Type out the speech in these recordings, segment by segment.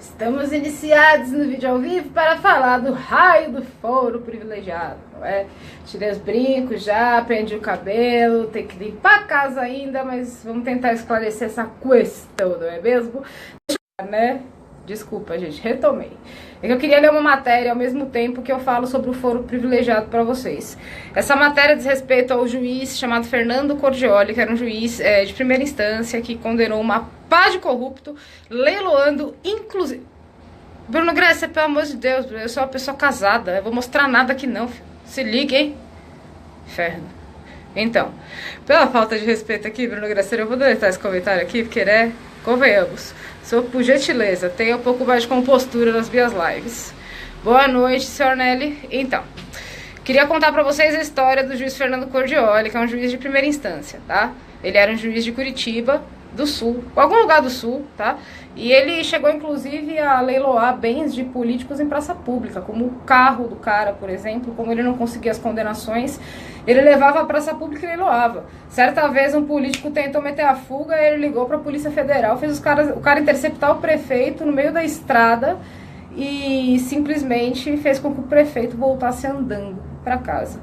Estamos iniciados no vídeo ao vivo para falar do raio do foro privilegiado, não é? Tirei os brincos já, prendi o cabelo, tem que limpar a casa ainda, mas vamos tentar esclarecer essa questão, não é mesmo? Né? Desculpa, gente, retomei. É que eu queria ler uma matéria ao mesmo tempo que eu falo sobre o foro privilegiado para vocês. Essa matéria diz respeito ao juiz chamado Fernando Cordioli, que era um juiz de primeira instância que condenou uma pá de corrupto, leiloando, inclusive... Bruno Grécia, pelo amor de Deus, eu sou uma pessoa casada, eu vou mostrar nada aqui não, filho. Se liga, hein? Inferno. Então, pela falta de respeito aqui, Bruno Grécia, eu vou deletar esse comentário aqui, porque, né, convenhamos. Sou por gentileza, tenha um pouco mais de compostura nas minhas lives. Boa noite, senhor Nelly. Então, queria contar pra vocês a história do juiz Fernando Cordioli, que é um juiz de primeira instância, tá? Ele era um juiz de Curitiba, do Sul, algum lugar do Sul, tá? E ele chegou, inclusive, a leiloar bens de políticos em praça pública, como o carro do cara, por exemplo. Como ele não conseguia as condenações, ele levava a praça pública e leiloava. Certa vez, um político tentou meter a fuga, ele ligou para a Polícia Federal, fez o cara interceptar o prefeito no meio da estrada e simplesmente fez com que o prefeito voltasse andando para casa.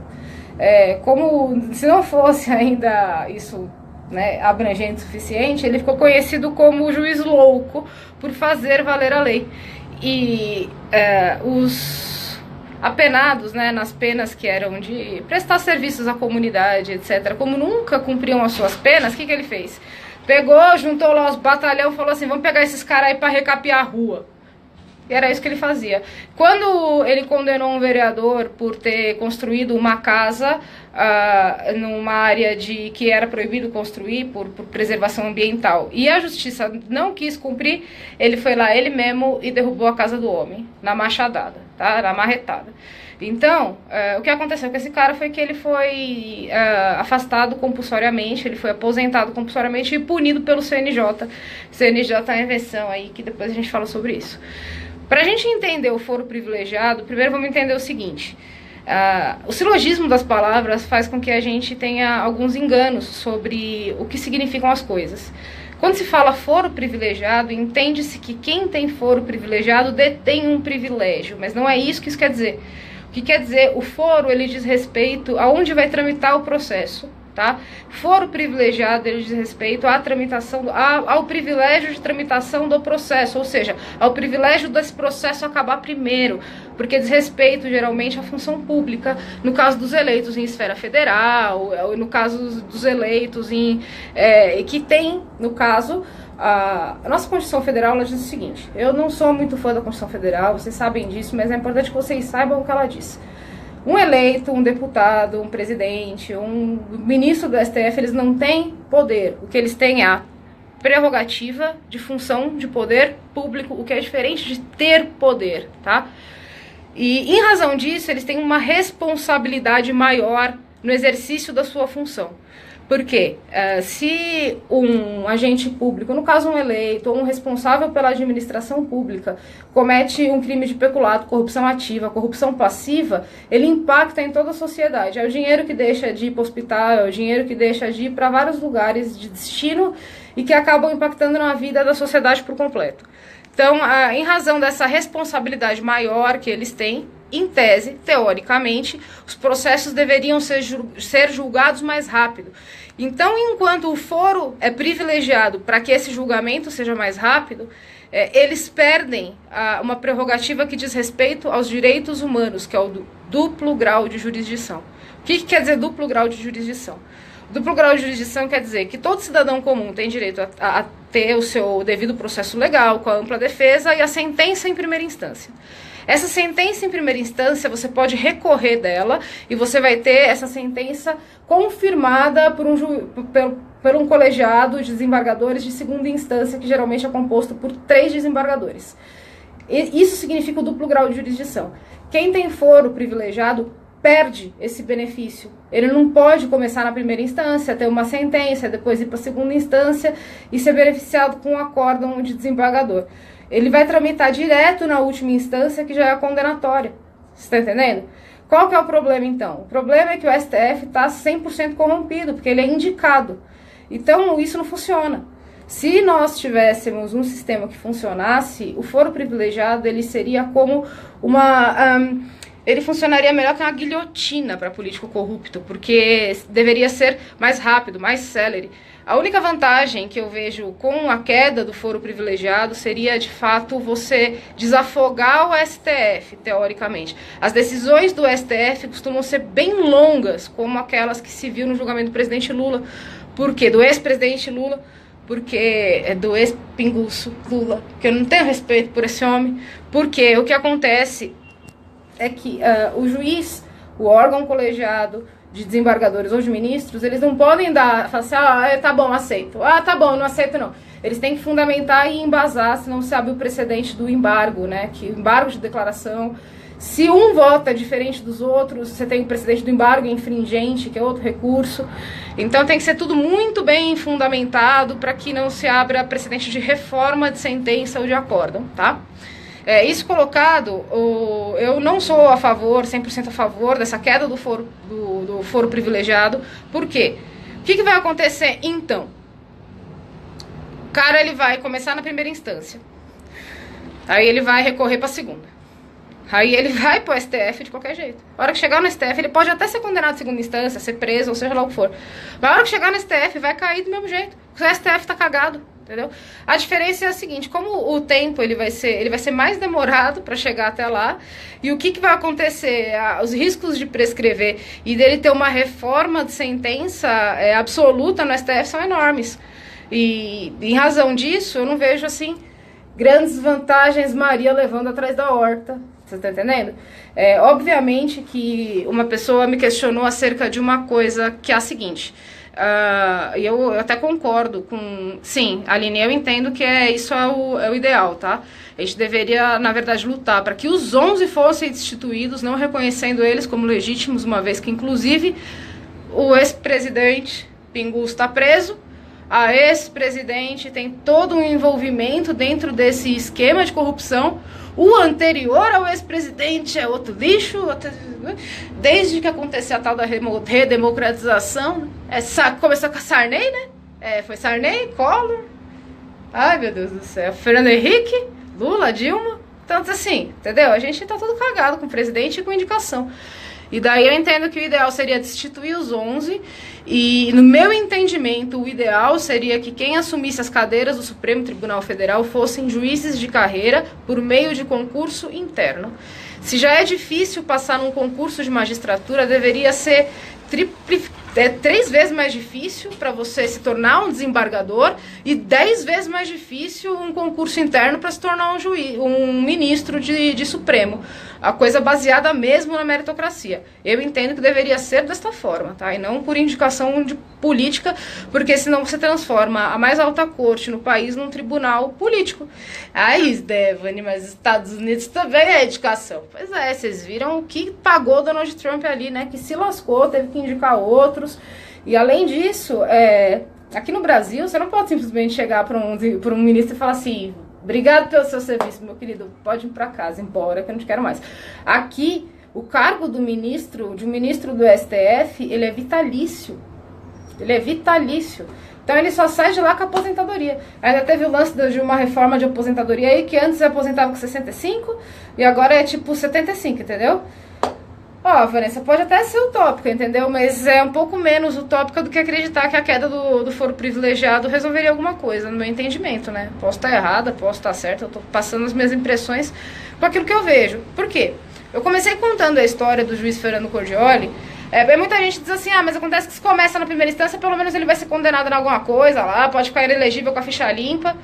Como se não fosse ainda isso, né, abrangente o suficiente, ele ficou conhecido como o juiz louco por fazer valer a lei. E os apenados, né, nas penas que eram de prestar serviços à comunidade, etc., como nunca cumpriam as suas penas, o que ele fez? Pegou, juntou lá os batalhão e falou assim, vamos pegar esses caras aí para recapear a rua. E era isso que ele fazia. Quando ele condenou um vereador por ter construído uma casa numa área que era proibido construir por preservação ambiental, e a justiça não quis cumprir, ele foi lá ele mesmo e derrubou a casa do homem, na machadada, tá? Na marretada. Então, o que aconteceu com esse cara foi que ele foi afastado compulsoriamente, ele foi aposentado compulsoriamente e punido pelo CNJ. CNJ é uma invenção aí, que depois a gente fala sobre isso. Para a gente entender o foro privilegiado, primeiro vamos entender o seguinte. O silogismo das palavras faz com que a gente tenha alguns enganos sobre o que significam as coisas. Quando se fala foro privilegiado, entende-se que quem tem foro privilegiado detém um privilégio, mas não é isso que isso quer dizer. O que quer dizer? O foro, ele diz respeito a onde vai tramitar o processo, tá? Foro privilegiado, ele diz respeito à tramitação, ao privilégio de tramitação do processo, ou seja, ao privilégio desse processo acabar primeiro, porque diz respeito geralmente à função pública, no caso dos eleitos em esfera federal, no caso dos eleitos que tem, no caso, a nossa Constituição Federal, ela diz o seguinte, eu não sou muito fã da Constituição Federal, vocês sabem disso, mas é importante que vocês saibam o que ela diz. Um eleito, um deputado, um presidente, um ministro do STF, eles não têm poder. O que eles têm é a prerrogativa de função de poder público, o que é diferente de ter poder, tá? E em razão disso, eles têm uma responsabilidade maior no exercício da sua função. Porque se um agente público, no caso um eleito ou um responsável pela administração pública, comete um crime de peculato, corrupção ativa, corrupção passiva, ele impacta em toda a sociedade. É o dinheiro que deixa de ir para o hospital, é o dinheiro que deixa de ir para vários lugares de destino e que acabam impactando na vida da sociedade por completo. Então, em razão dessa responsabilidade maior que eles têm, em tese, teoricamente, os processos deveriam ser julgados mais rápido. Então, enquanto o foro é privilegiado para que esse julgamento seja mais rápido, eles perdem uma prerrogativa que diz respeito aos direitos humanos, que é o duplo grau de jurisdição. O que quer dizer duplo grau de jurisdição? Duplo grau de jurisdição quer dizer que todo cidadão comum tem direito a ter o seu devido processo legal, com a ampla defesa e a sentença em primeira instância. Essa sentença em primeira instância, você pode recorrer dela e você vai ter essa sentença confirmada por um colegiado de desembargadores de segunda instância, que geralmente é composto por 3 desembargadores. Isso significa o duplo grau de jurisdição. Quem tem foro privilegiado perde esse benefício. Ele não pode começar na primeira instância, ter uma sentença, depois ir para a segunda instância e ser beneficiado com um acórdão de desembargador. Ele vai tramitar direto na última instância, que já é a condenatória. Você está entendendo? Qual que é o problema, então? O problema é que o STF está 100% corrompido, porque ele é indicado. Então, isso não funciona. Se nós tivéssemos um sistema que funcionasse, o foro privilegiado ele seria como ele funcionaria melhor que uma guilhotina para político corrupto, porque deveria ser mais rápido, mais célere. A única vantagem que eu vejo com a queda do foro privilegiado seria, de fato, você desafogar o STF, teoricamente. As decisões do STF costumam ser bem longas, como aquelas que se viu no julgamento do presidente Lula. Por quê? Do ex-presidente Lula, porque é do ex-pinguço Lula, que eu não tenho respeito por esse homem, porque o que acontece é que o juiz, o órgão colegiado de desembargadores ou de ministros, eles não podem falar assim, tá bom, aceito. Tá bom, não aceito não. Eles têm que fundamentar e embasar, senão se abre o precedente do embargo, né? Que embargo de declaração, se um vota diferente dos outros, você tem o precedente do embargo infringente, que é outro recurso. Então tem que ser tudo muito bem fundamentado para que não se abra precedente de reforma de sentença ou de acórdão, tá? Isso colocado, eu não sou a favor, 100% a favor dessa queda do foro privilegiado. Por quê? O que vai acontecer então? O cara ele vai começar na primeira instância, aí ele vai recorrer para a segunda, aí ele vai pro STF de qualquer jeito. A hora que chegar no STF, ele pode até ser condenado em segunda instância, ser preso, ou seja lá o que for. Mas a hora que chegar no STF, vai cair do mesmo jeito. O STF tá cagado. Entendeu? A diferença é a seguinte, como o tempo ele vai ser mais demorado para chegar até lá, e o que vai acontecer, os riscos de prescrever e dele ter uma reforma de sentença absoluta no STF são enormes. E em razão disso, eu não vejo assim grandes vantagens Maria levando atrás da horta. Você tá entendendo? Obviamente que uma pessoa me questionou acerca de uma coisa que é a seguinte. E eu até concordo com... Sim, Aline, eu entendo que isso é o ideal, tá? A gente deveria, na verdade, lutar para que os 11 fossem destituídos, não reconhecendo eles como legítimos, uma vez que, inclusive, o ex-presidente Pingus está preso, a ex-presidente tem todo um envolvimento dentro desse esquema de corrupção. O anterior ao ex-presidente é outro lixo, desde que aconteceu a tal da redemocratização, começou com a Sarney, né? Foi Sarney, Collor, ai meu Deus do céu, Fernando Henrique, Lula, Dilma, tanto assim, entendeu? A gente tá todo cagado com o presidente e com indicação. E daí eu entendo que o ideal seria destituir os 11, e no meu entendimento o ideal seria que quem assumisse as cadeiras do Supremo Tribunal Federal fossem juízes de carreira por meio de concurso interno. Se já é difícil passar num concurso de magistratura, deveria ser 3 vezes mais difícil para você se tornar um desembargador e 10 vezes mais difícil um concurso interno para se tornar um ministro de Supremo. A coisa baseada mesmo na meritocracia. Eu entendo que deveria ser desta forma, tá? E não por indicação de política, porque senão você transforma a mais alta corte no país num tribunal político. Aí, Stephanie, mas Estados Unidos também é indicação. Pois é, vocês viram o que pagou Donald Trump ali, né? Que se lascou, teve que indicar outros. E além disso, aqui no Brasil, você não pode simplesmente chegar para um ministro e falar assim: obrigado pelo seu serviço, meu querido, pode ir para casa, embora, que eu não te quero mais. Aqui, o cargo de um ministro do STF, ele é vitalício. Ele é vitalício. Então ele só sai de lá com a aposentadoria. Ainda teve o lance de uma reforma de aposentadoria aí, que antes aposentava com 65 e agora é tipo 75, entendeu? Vanessa, pode até ser utópica, entendeu? Mas é um pouco menos utópica do que acreditar que a queda do foro privilegiado resolveria alguma coisa, no meu entendimento, né? Posso estar errada, posso estar certa, eu tô passando as minhas impressões com aquilo que eu vejo. Por quê? Eu comecei contando a história do juiz Fernando Cordioli. Muita gente diz assim, mas acontece que se começa na primeira instância, pelo menos ele vai ser condenado em alguma coisa lá, pode ficar inelegível com a ficha limpa,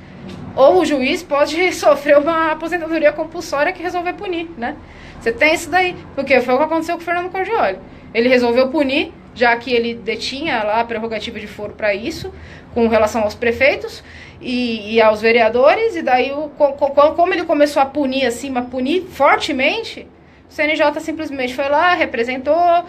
ou o juiz pode sofrer uma aposentadoria compulsória que resolver punir, né? Você tem isso daí, porque foi o que aconteceu com o Fernando Cordioli. Ele resolveu punir, já que ele detinha lá a prerrogativa de foro para isso, com relação aos prefeitos e aos vereadores, e daí, como ele começou a punir assim, mas punir fortemente, o CNJ simplesmente foi lá, representou.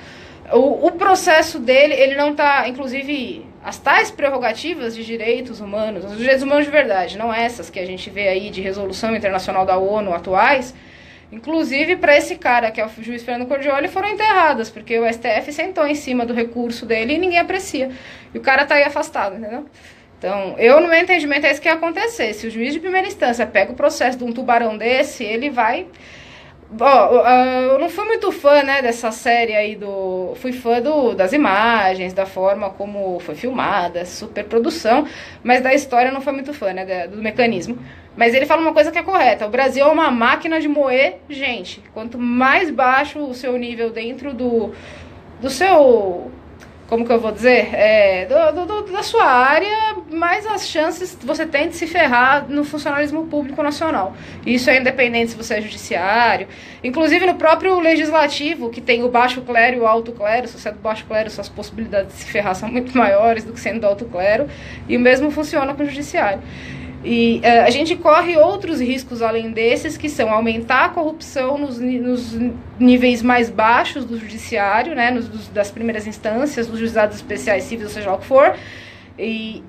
O processo dele, ele não está, inclusive, as tais prerrogativas de direitos humanos, os direitos humanos de verdade, não essas que a gente vê aí de resolução internacional da ONU atuais, inclusive para esse cara, que é o juiz Fernando Cordioli, foram enterradas, porque o STF sentou em cima do recurso dele e ninguém aprecia. E o cara tá aí afastado, entendeu? Então, eu, no meu entendimento, é isso que ia acontecer. Se o juiz de primeira instância pega o processo de um tubarão desse, ele vai... eu não fui muito fã, né, dessa série aí Fui fã das imagens, da forma como foi filmada, super produção, mas da história eu não fui muito fã, né, do mecanismo. Mas ele fala uma coisa que é correta: o Brasil é uma máquina de moer gente. Quanto mais baixo o seu nível dentro do seu... Como que eu vou dizer? Da sua área, mais as chances você tem de se ferrar no funcionalismo público nacional. Isso é independente se você é judiciário. Inclusive no próprio legislativo, que tem o baixo clero e o alto clero. Se você é do baixo clero, suas possibilidades de se ferrar são muito maiores do que sendo do alto clero. E o mesmo funciona com o judiciário. E a gente corre outros riscos além desses, que são aumentar a corrupção nos níveis mais baixos do judiciário, né, das primeiras instâncias, dos juizados especiais civis, ou seja lá o que for. E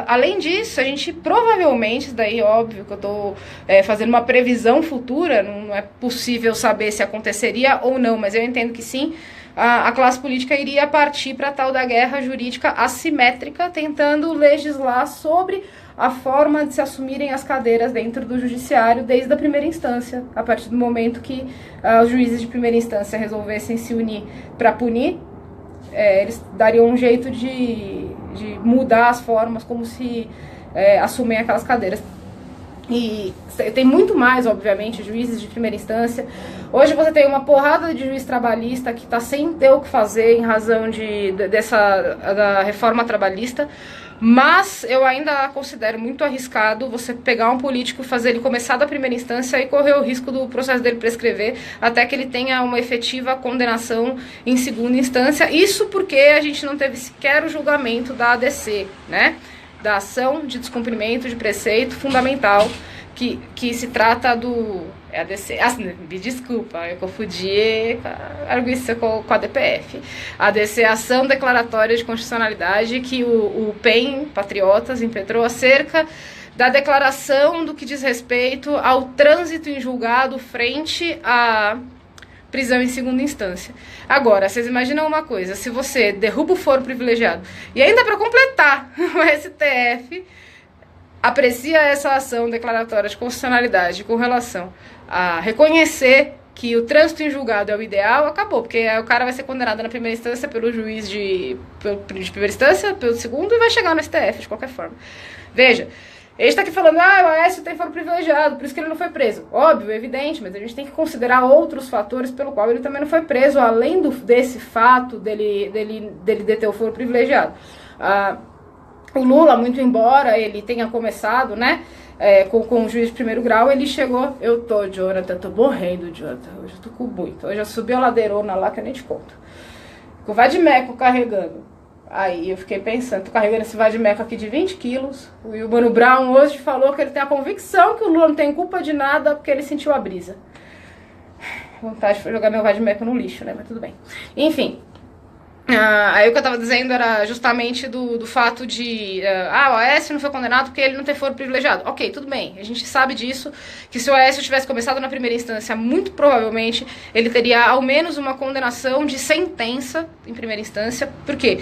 além disso, a gente provavelmente, daí óbvio que eu estou fazendo uma previsão futura, não é possível saber se aconteceria ou não, mas eu entendo que sim, a classe política iria partir para a tal da guerra jurídica assimétrica, tentando legislar sobre a forma de se assumirem as cadeiras dentro do judiciário desde a primeira instância, a partir do momento que os juízes de primeira instância resolvessem se unir para punir, eles dariam um jeito de mudar as formas como se assumem aquelas cadeiras. E tem muito mais, obviamente, juízes de primeira instância. Hoje você tem uma porrada de juiz trabalhista que está sem ter o que fazer em razão da reforma trabalhista. Mas eu ainda considero muito arriscado você pegar um político, fazer ele começar da primeira instância e correr o risco do processo dele prescrever até que ele tenha uma efetiva condenação em segunda instância. Isso porque a gente não teve sequer o julgamento da ADC, né? Da ação de descumprimento de preceito fundamental, que se trata do... ADC, me desculpa, eu confundi a arguiça com a DPF. A ADC é a Ação Declaratória de Constitucionalidade, que o PEN, Patriotas, impetrou acerca da declaração do que diz respeito ao trânsito em julgado frente à prisão em segunda instância. Agora, vocês imaginam uma coisa: se você derruba o foro privilegiado e ainda para completar o STF aprecia essa ação declaratória de constitucionalidade com relação a reconhecer que o trânsito em julgado é o ideal, acabou, porque o cara vai ser condenado na primeira instância pelo juiz de primeira instância, pelo segundo, e vai chegar no STF de qualquer forma. Veja, ele está aqui falando, o Aécio tem foro privilegiado, por isso que ele não foi preso. Óbvio, evidente, mas a gente tem que considerar outros fatores pelo qual ele também não foi preso, além desse fato dele deter o foro privilegiado. O Lula, muito embora ele tenha começado, né, com o juiz de primeiro grau, ele chegou... Jonathan, tô morrendo, Jonathan. Hoje eu tô com muito. Hoje eu subi a ladeirona lá que eu nem te conto. Com o vadimeco carregando. Aí eu fiquei pensando, tô carregando esse vadimeco aqui de 20 quilos. O Mano Brown hoje falou que ele tem a convicção que o Lula não tem culpa de nada porque ele sentiu a brisa. Vontade de jogar meu vadimeco no lixo, né? Mas tudo bem. Enfim... aí o que eu tava dizendo era justamente do fato de o Aécio não foi condenado porque ele não teve foro privilegiado. Ok, tudo bem, a gente sabe disso, que se o Aécio tivesse começado na primeira instância, muito provavelmente ele teria ao menos uma condenação de sentença em primeira instância. Por quê?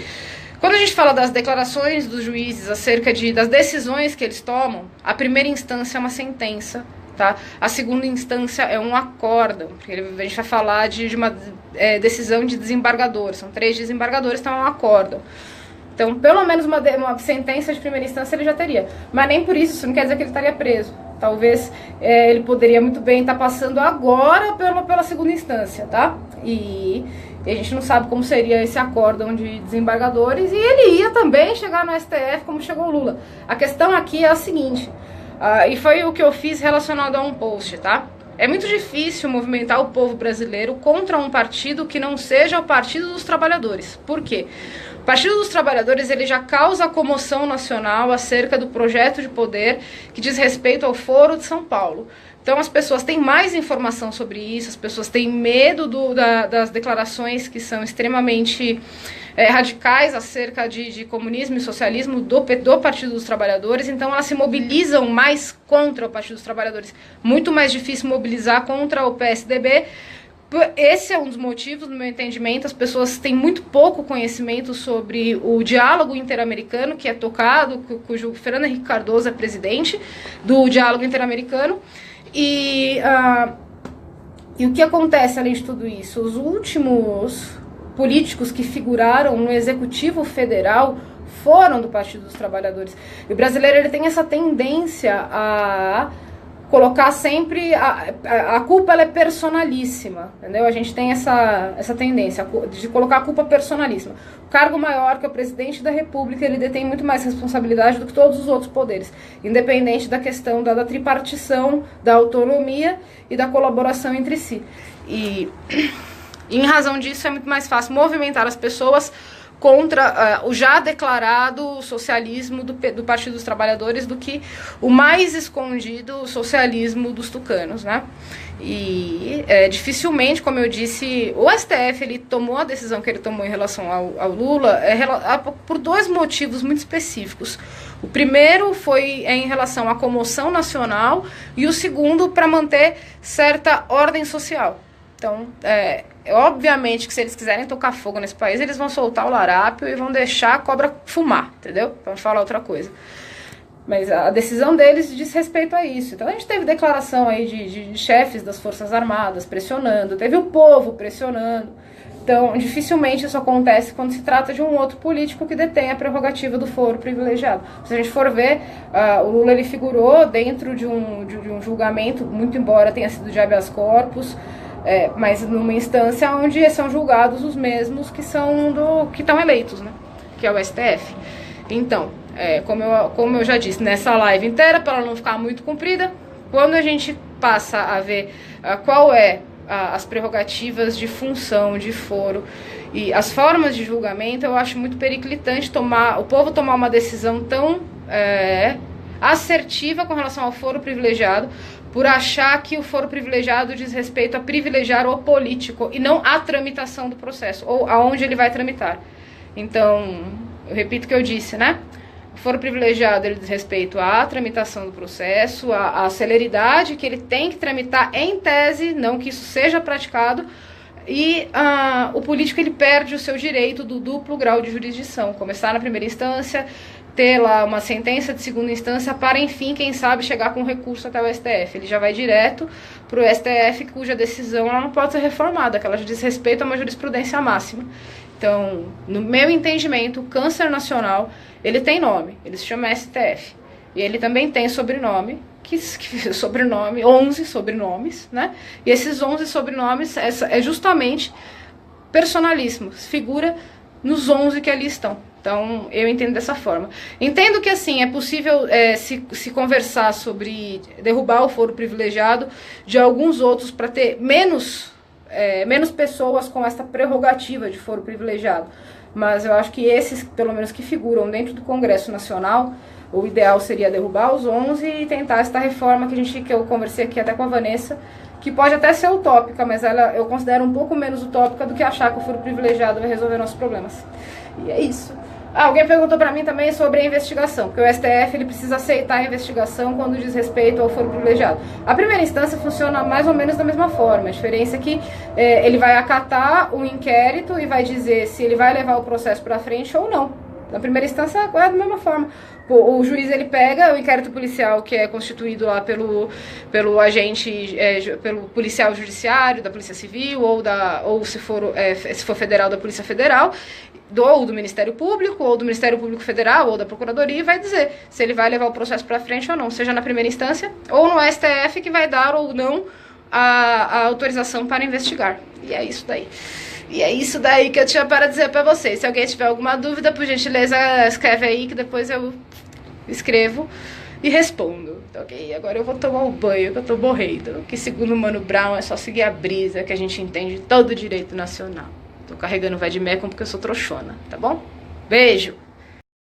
Quando a gente fala das declarações dos juízes acerca das decisões que eles tomam, a primeira instância é uma sentença, tá? A segunda instância é um acórdão, porque a gente vai falar de uma decisão de desembargador, são 3 desembargadores, então é um acórdão. Então, pelo menos uma sentença de primeira instância ele já teria, mas nem por isso não quer dizer que ele estaria preso. Talvez ele poderia muito bem estar passando agora pela segunda instância, tá? E a gente não sabe como seria esse acórdão de desembargadores, e ele ia também chegar no STF como chegou o Lula. A questão aqui é a seguinte... e foi o que eu fiz relacionado a um post, tá? É muito difícil movimentar o povo brasileiro contra um partido que não seja o Partido dos Trabalhadores. Por quê? O Partido dos Trabalhadores ele já causa comoção nacional acerca do projeto de poder que diz respeito ao Foro de São Paulo. Então as pessoas têm mais informação sobre isso, as pessoas têm medo das declarações que são extremamente radicais acerca de comunismo e socialismo do Partido dos Trabalhadores, então elas se mobilizam mais contra o Partido dos Trabalhadores. Muito mais difícil mobilizar contra o PSDB, esse é um dos motivos, no meu entendimento, as pessoas têm muito pouco conhecimento sobre o diálogo interamericano, que é tocado, cujo Fernando Henrique Cardoso é presidente do diálogo interamericano. E o que acontece além de tudo isso? Os últimos políticos que figuraram no Executivo Federal foram do Partido dos Trabalhadores. E o brasileiro ele tem essa tendência a colocar sempre a culpa, ela é personalíssima, entendeu? A gente tem essa tendência de colocar a culpa personalíssima. O cargo maior, que é o presidente da República, ele detém muito mais responsabilidade do que todos os outros poderes, independente da questão da tripartição, da autonomia e da colaboração entre si. E em razão disso é muito mais fácil movimentar as pessoas contra o já declarado socialismo do Partido dos Trabalhadores do que o mais escondido socialismo dos tucanos, né? E dificilmente, como eu disse, o STF ele tomou a decisão que ele tomou em relação ao Lula por dois motivos muito específicos. O primeiro foi em relação à comoção nacional e o segundo para manter certa ordem social. Então, obviamente que se eles quiserem tocar fogo nesse país, eles vão soltar o larápio e vão deixar a cobra fumar, entendeu? Para falar outra coisa. Mas a decisão deles diz respeito a isso. Então a gente teve declaração aí de chefes das Forças Armadas pressionando, teve o povo pressionando. Então, dificilmente isso acontece quando se trata de um outro político que detém a prerrogativa do foro privilegiado. Se a gente for ver, o Lula ele figurou dentro de um julgamento, muito embora tenha sido de habeas corpus, mas numa instância onde são julgados os mesmos que estão eleitos, né? Que é o STF. Então, como eu já disse nessa live inteira, para ela não ficar muito comprida, quando a gente passa a ver qual é as prerrogativas de função, de foro e as formas de julgamento, eu acho muito periclitante o povo tomar uma decisão tão assertiva com relação ao foro privilegiado, por achar que o foro privilegiado diz respeito a privilegiar o político e não a tramitação do processo, ou aonde ele vai tramitar. Então, eu repito o que eu disse, né? O foro privilegiado ele diz respeito à tramitação do processo, à celeridade que ele tem que tramitar em tese, não que isso seja praticado, e o político ele perde o seu direito do duplo grau de jurisdição, começar na primeira instância, ter lá uma sentença de segunda instância para, enfim, quem sabe, chegar com recurso até o STF. Ele já vai direto para o STF, cuja decisão ela não pode ser reformada, que ela já diz respeito a uma jurisprudência máxima. Então, no meu entendimento, o câncer nacional, ele tem nome, ele se chama STF. E ele também tem sobrenome, sobrenome, 11 sobrenomes, né? E esses 11 sobrenomes é justamente personalíssimo, figura nos 11 que ali estão. Então, eu entendo dessa forma. Entendo que, assim, é possível se conversar sobre derrubar o foro privilegiado de alguns outros para ter menos pessoas com essa prerrogativa de foro privilegiado. Mas eu acho que esses, pelo menos que figuram dentro do Congresso Nacional, o ideal seria derrubar os 11 e tentar esta reforma que eu conversei aqui até com a Vanessa, que pode até ser utópica, mas eu considero um pouco menos utópica do que achar que o foro privilegiado vai resolver nossos problemas. E é isso. Alguém perguntou para mim também sobre a investigação, porque o STF ele precisa aceitar a investigação quando diz respeito ao foro privilegiado. A primeira instância funciona mais ou menos da mesma forma, a diferença é que ele vai acatar o inquérito e vai dizer se ele vai levar o processo para frente ou não. Na primeira instância é da mesma forma. O juiz ele pega o inquérito policial que é constituído lá pelo agente, pelo policial judiciário, da Polícia Civil, ou se for federal, da Polícia Federal, ou do Ministério Público, ou do Ministério Público Federal, ou da Procuradoria, e vai dizer se ele vai levar o processo para frente ou não, seja na primeira instância, ou no STF, que vai dar ou não a autorização para investigar. E é isso daí. E é isso daí que eu tinha para dizer para vocês. Se alguém tiver alguma dúvida, por gentileza, escreve aí que depois eu escrevo e respondo. Ok? Agora eu vou tomar um banho, que eu tô morrendo. Que segundo o Mano Brown é só seguir a brisa, que a gente entende todo o direito nacional. Tô carregando o vai de Mecum porque eu sou trouxona, tá bom? Beijo!